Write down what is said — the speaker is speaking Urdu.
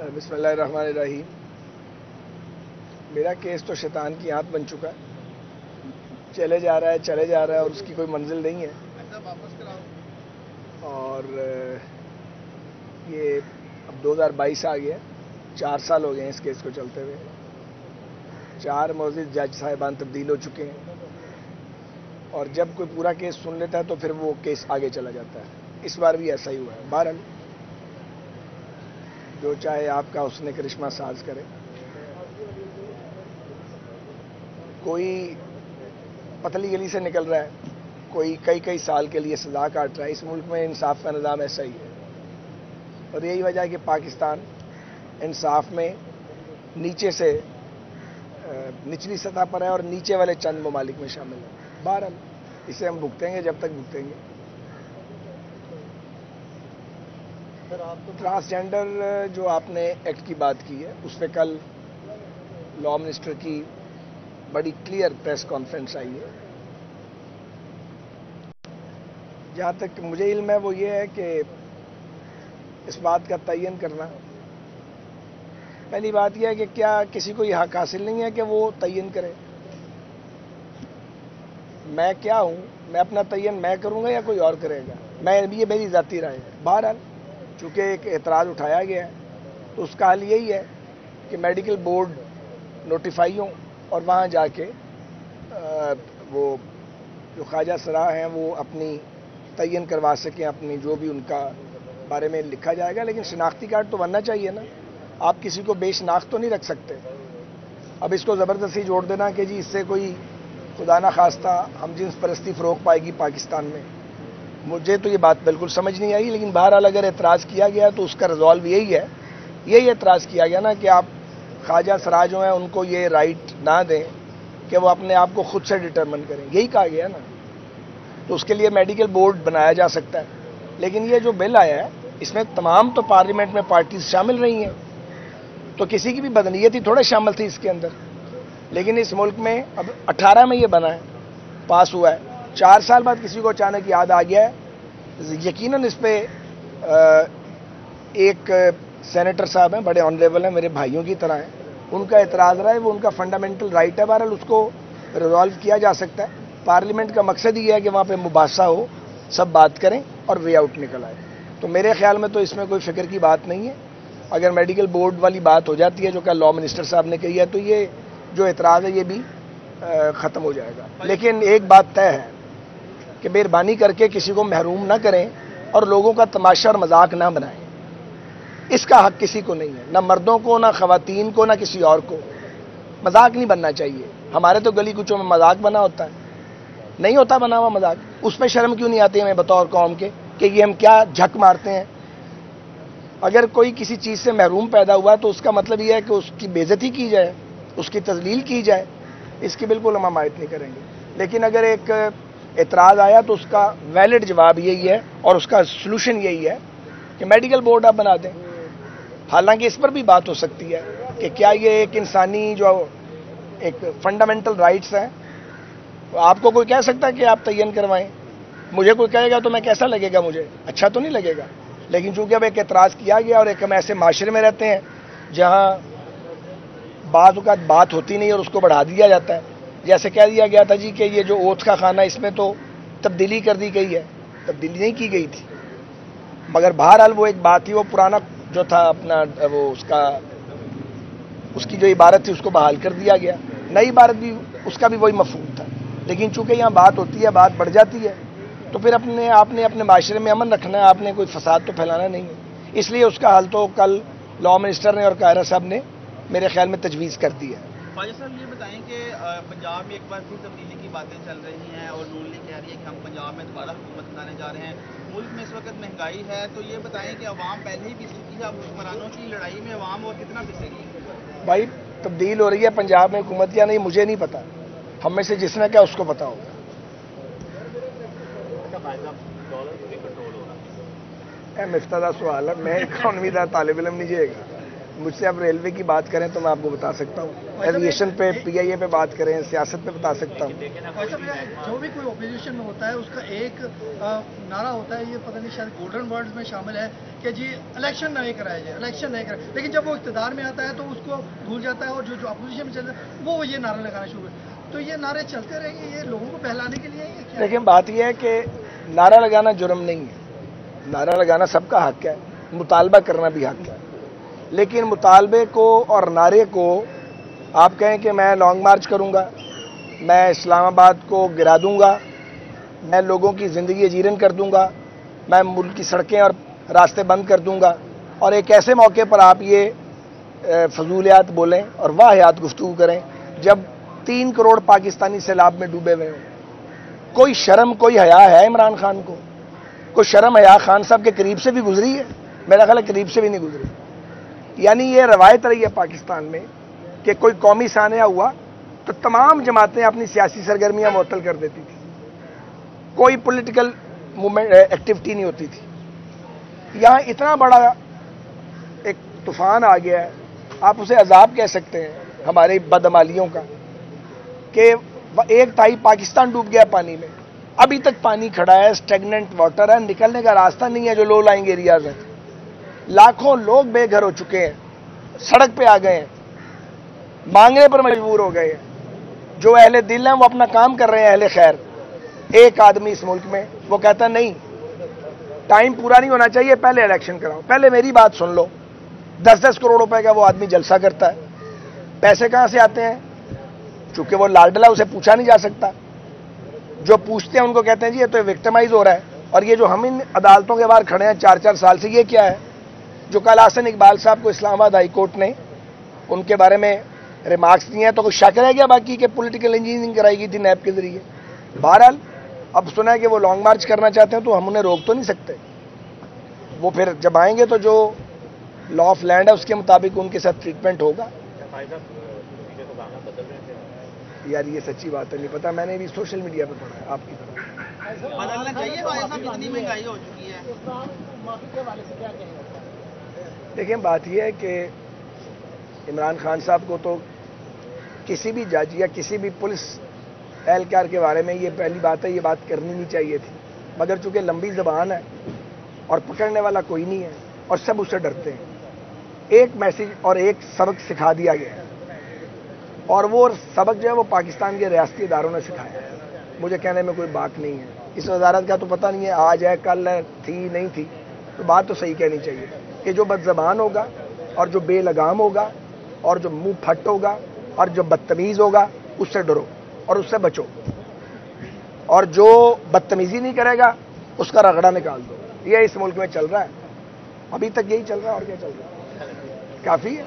بسم اللہ الرحمن الرحیم. میرا کیس تو شیطان کی آنت بن چکا ہے، چلے جا رہا ہے اور اس کی کوئی منزل نہیں ہے. اور یہ اب 2022 آ گیا، 4 سال ہو گئے ہیں اس کیس کو چلتے ہوئے. 4 معزز جج صاحبان تبدیل ہو چکے ہیں، اور جب کوئی پورا کیس سن لیتا ہے تو پھر وہ کیس آگے چلا جاتا ہے. اس بار بھی ایسا ہی ہوا ہے. بہرحال جو چاہے آپ کا حسن کرشمہ ساز کرے. کوئی پتلی گلی سے نکل رہا ہے، کوئی کئی سال کے لیے سزا کاٹ رہا ہے. اس ملک میں انصاف کا نظام ایسا ہی ہے، اور یہی وجہ ہے کہ پاکستان انصاف میں نیچے سے نچلی سطح پر ہے اور نیچے والے چند ممالک میں شامل ہے. بہرحال اسے ہم بھگتیں گے جب تک بھگتیں گے. ٹرانسجینڈر جو آپ نے ایکٹ کی بات کی ہے، اس پہ کل لاء منسٹر کی بڑی کلیئر پریس کانفرنس آئی ہے. جہاں تک مجھے علم ہے وہ یہ ہے کہ اس بات کا تعین کرنا، پہلی بات یہ ہے کہ کیا کسی کو یہ حق حاصل نہیں ہے کہ وہ تعین کرے میں کیا ہوں. میں اپنا تعین میں کروں گا یا کوئی اور کرے گا؟ یہ میری ذاتی رائے ہے. بہرحال چونکہ ایک اعتراض اٹھایا گیا ہے تو اس کا حل یہی ہے کہ میڈیکل بورڈ نوٹیفائی ہوں اور وہاں جا کے وہ جو خواجہ سرا ہیں وہ اپنی تعین کروا سکیں، اپنی جو بھی ان کا بارے میں لکھا جائے گا. لیکن شناختی کارڈ تو بننا چاہیے نا. آپ کسی کو بے شناخت تو نہیں رکھ سکتے. اب اس کو زبردستی جوڑ دینا کہ جی اس سے کوئی خدا نہ خواستہ ہم جنس پرستی فروغ پائے گی پاکستان میں، مجھے تو یہ بات بالکل سمجھ نہیں آئی. لیکن بہرحال اگر اعتراض کیا گیا تو اس کا ریزالو یہی اعتراض کیا گیا نا کہ آپ خواجہ سرا جو ہیں ان کو یہ رائٹ نہ دیں کہ وہ اپنے آپ کو خود سے ڈٹرمن کریں. یہی کہا گیا نا. تو اس کے لیے میڈیکل بورڈ بنایا جا سکتا ہے. لیکن یہ جو بل آیا ہے اس میں تمام تو پارلیمنٹ میں پارٹیز شامل رہی ہیں، تو کسی کی بھی بدنیت ہی تھوڑا شامل تھی اس کے اندر. لیکن اس ملک میں اب 18 میں یہ بنا ہے، پاس ہوا ہے. 4 سال بعد کسی کو اچانک یاد آ گیا ہے. یقیناً اس پہ ایک سینیٹر صاحب ہیں، بڑے آنریبل ہیں، میرے بھائیوں کی طرح ہیں، ان کا اعتراض رہا ہے، وہ ان کا فنڈامنٹل رائٹ ہے. بہرحال اس کو ریزالو کیا جا سکتا ہے. پارلیمنٹ کا مقصد یہ ہے کہ وہاں پہ مباحثہ ہو، سب بات کریں اور وے آؤٹ نکل آئے. تو میرے خیال میں تو اس میں کوئی فکر کی بات نہیں ہے. اگر میڈیکل بورڈ والی بات ہو جاتی ہے جو کہ لاء منسٹر صاحب نے کہی ہے تو یہ جو اعتراض ہے یہ بھی ختم ہو جائے گا. لیکن ایک بات طے ہے کہ مہربانی کر کے کسی کو محروم نہ کریں اور لوگوں کا تماشا اور مذاق نہ بنائیں. اس کا حق کسی کو نہیں ہے، نہ مردوں کو، نہ خواتین کو، نہ کسی اور کو. مذاق نہیں بننا چاہیے. ہمارے تو گلی کوچوں میں مذاق بنا ہوتا ہے، نہیں ہوتا بنا ہوا مذاق. اس پہ شرم کیوں نہیں آتی ہمیں بطور قوم کے کہ یہ ہم کیا جھک مارتے ہیں؟ اگر کوئی کسی چیز سے محروم پیدا ہوا تو اس کا مطلب یہ ہے کہ اس کی بے عزتی کی جائے، اس کی تذلیل کی جائے. اس کی بالکل ہم حمایت نہیں کریں گے. لیکن اگر ایک اعتراض آیا تو اس کا ویلڈ جواب یہی ہے اور اس کا سلوشن یہی ہے کہ میڈیکل بورڈ آپ بنا دیں. حالانکہ اس پر بھی بات ہو سکتی ہے کہ کیا یہ ایک انسانی جو ایک فنڈامنٹل رائٹس ہیں، آپ کو کوئی کہہ سکتا ہے کہ آپ تعین کروائیں. مجھے کوئی کہے گا تو میں کیسا لگے گا؟ مجھے اچھا تو نہیں لگے گا. لیکن چونکہ اب ایک اعتراض کیا گیا اور ایک ہم ایسے معاشرے میں رہتے ہیں جہاں بعض اوقات بات ہوتی نہیں اور اس کو بڑھا دیا جاتا ہے. جیسے کہہ دیا گیا تھا جی کہ یہ جو اوتھ کا کھانا اس میں تو تبدیلی کر دی گئی ہے. تبدیلی نہیں کی گئی تھی، مگر بہرحال وہ ایک بات تھی. وہ پرانا جو تھا اپنا وہ اس کی جو عبارت تھی اس کو بحال کر دیا گیا. نئی عبارت بھی اس کا بھی وہی مفہوم تھا. لیکن چونکہ یہاں بات ہوتی ہے، بات بڑھ جاتی ہے، تو پھر آپ نے اپنے معاشرے میں امن رکھنا ہے. آپ نے کوئی فساد تو پھیلانا نہیں ہے. اس لیے اس کا حل تو کل لاء منسٹر نے اور قاہرہ صاحب نے میرے خیال میں تجویز کر دی ہے. خواجہ صاحب یہ بتائیں کہ پنجاب میں ایک بار پھر تبدیلی کی باتیں چل رہی ہیں اور نون لیگ کہہ رہی ہے کہ ہم پنجاب میں دوبارہ حکومت بنانے جا رہے ہیں. ملک میں اس وقت مہنگائی ہے، تو یہ بتائیں کہ عوام پہلے ہی پس چکی ہے، اب حکمرانوں کی لڑائی میں عوام اور کتنا پسے گی؟ بھائی تبدیل ہو رہی ہے پنجاب میں حکومت یا نہیں مجھے نہیں پتا. ہم میں سے جس نے کیا اس کو پتا ہوگا. مفتدہ سوال ہے. میں اکانومی دا طالب علم نہیں جائے گا. مجھ سے آپ ریلوے کی بات کریں تو میں آپ کو بتا سکتا ہوں، ایویشن پہ PIA پہ بات کریں، سیاست پہ بتا سکتا ہوں۔ جو بھی کوئی اپوزیشن میں ہوتا ہے اس کا ایک نعرہ ہوتا ہے، یہ پتہ نہیں شاید گولڈن ورڈز میں شامل ہے کہ جی الیکشن نہیں کرایا جائے، الیکشن نہیں کرائے، لیکن جب وہ اقتدار میں آتا ہے تو اس کو بھول جاتا ہے، اور جو اپوزیشن میں چلتا ہے وہ یہ نعرہ لگانا شروع ہے۔ تو یہ نعرے چلتے رہیں گے، یہ لوگوں کو بہلانے کے لیے ہے کیا؟ لیکن بات یہ ہے کہ نعرہ لگانا جرم نہیں ہے، نعرہ لگانا سب کا حق ہے، مطالبہ کرنا بھی حق ہے، لیکن مطالبے کو اور نعرے کو آپ کہیں کہ میں لانگ مارچ کروں گا، میں اسلام آباد کو گرا دوں گا، میں لوگوں کی زندگی اجیرن کر دوں گا، میں ملک کی سڑکیں اور راستے بند کر دوں گا، اور ایک ایسے موقع پر آپ یہ فضولیات بولیں اور واہیات گفتگو کریں جب 3 کروڑ پاکستانی سیلاب میں ڈوبے ہوئے ہوں۔ کوئی شرم کوئی حیا ہے عمران خان کو؟ کوئی شرم حیا خان صاحب کے قریب سے بھی گزری ہے؟ میرا خیال ہے قریب سے بھی نہیں گزری۔ یعنی یہ روایت رہی ہے پاکستان میں کہ کوئی قومی سانحہ ہوا تو تمام جماعتیں اپنی سیاسی سرگرمیاں معطل کر دیتی تھی، کوئی پولیٹیکل موومنٹ ایکٹیویٹی نہیں ہوتی تھی۔ یہاں اتنا بڑا ایک طوفان آ گیا ہے، آپ اسے عذاب کہہ سکتے ہیں ہمارے بدعمالیوں کا، کہ 1/3 پاکستان ڈوب گیا پانی میں، ابھی تک پانی کھڑا ہے، اسٹیگننٹ واٹر ہے، نکلنے کا راستہ نہیں ہے جو لو لائنگ ایریاز ہیں۔ لاکھوں لوگ بے گھر ہو چکے ہیں، سڑک پہ آ گئے ہیں، مانگنے پر مجبور ہو گئے ہیں۔ جو اہل دل ہیں وہ اپنا کام کر رہے ہیں، اہل خیر۔ ایک آدمی اس ملک میں وہ کہتا نہیں ٹائم پورا نہیں ہونا چاہیے، پہلے الیکشن کراؤ۔ پہلے میری بات سن لو، 10 کروڑ روپے کا وہ آدمی جلسہ کرتا ہے، پیسے کہاں سے آتے ہیں؟ چونکہ وہ لاڈلا، اسے پوچھا نہیں جا سکتا۔ جو پوچھتے ہیں ان کو کہتے ہیں جی یہ تو وکٹمائز ہو رہا ہے۔ اور یہ جو ہم ان عدالتوں کے باہر کھڑے ہیں 4 سال سے، یہ کیا ہے؟ جو کل حسن اقبال صاحب کو اسلام آباد ہائی کورٹ نے ان کے بارے میں ریمارکس دیے ہیں، تو کوئی شک رہ گیا باقی کہ پولیٹیکل انجینئرنگ کرائی گئی تھی نیب کے ذریعے؟ بہرحال اب سنا ہے کہ وہ لانگ مارچ کرنا چاہتے ہیں تو ہم انہیں روک تو نہیں سکتے۔ وہ پھر جب آئیں گے تو جو لا آف لینڈ ہے اس کے مطابق ان کے ساتھ ٹریٹمنٹ ہوگا۔ یار یہ سچی بات ہے، نہیں پتا، میں نے بھی سوشل میڈیا پہ پڑھا ہے آپ کی طرح۔ بدلنا چاہیے بھائی صاحب، اتنی مہنگائی ہو چکی ہے۔ دیکھیں بات یہ ہے کہ عمران خان صاحب کو تو کسی بھی جج یا کسی بھی پولیس اہلکار کے بارے میں یہ پہلی بات ہے، یہ بات کرنی نہیں چاہیے تھی، مگر چونکہ لمبی زبان ہے اور پکڑنے والا کوئی نہیں ہے اور سب اس سے ڈرتے ہیں۔ ایک میسج اور ایک سبق سکھا دیا گیا ہے، اور وہ سبق جو ہے وہ پاکستان کے ریاستی اداروں نے سکھایا ہے، مجھے کہنے میں کوئی بات نہیں ہے۔ اس وزارت کا تو پتہ نہیں ہے آج ہے کل ہے، تھی نہیں تھی، تو بات تو صحیح کہنی چاہیے کہ جو بد زبان ہوگا اور جو بے لگام ہوگا اور جو منہ پھٹ ہوگا اور جو بدتمیز ہوگا اس سے ڈرو اور اس سے بچو، اور جو بدتمیزی نہیں کرے گا اس کا رگڑا نکال دو۔ یہ اس ملک میں چل رہا ہے، ابھی تک یہی چل رہا ہے، اور کیا چل رہا ہے؟ کافی ہے۔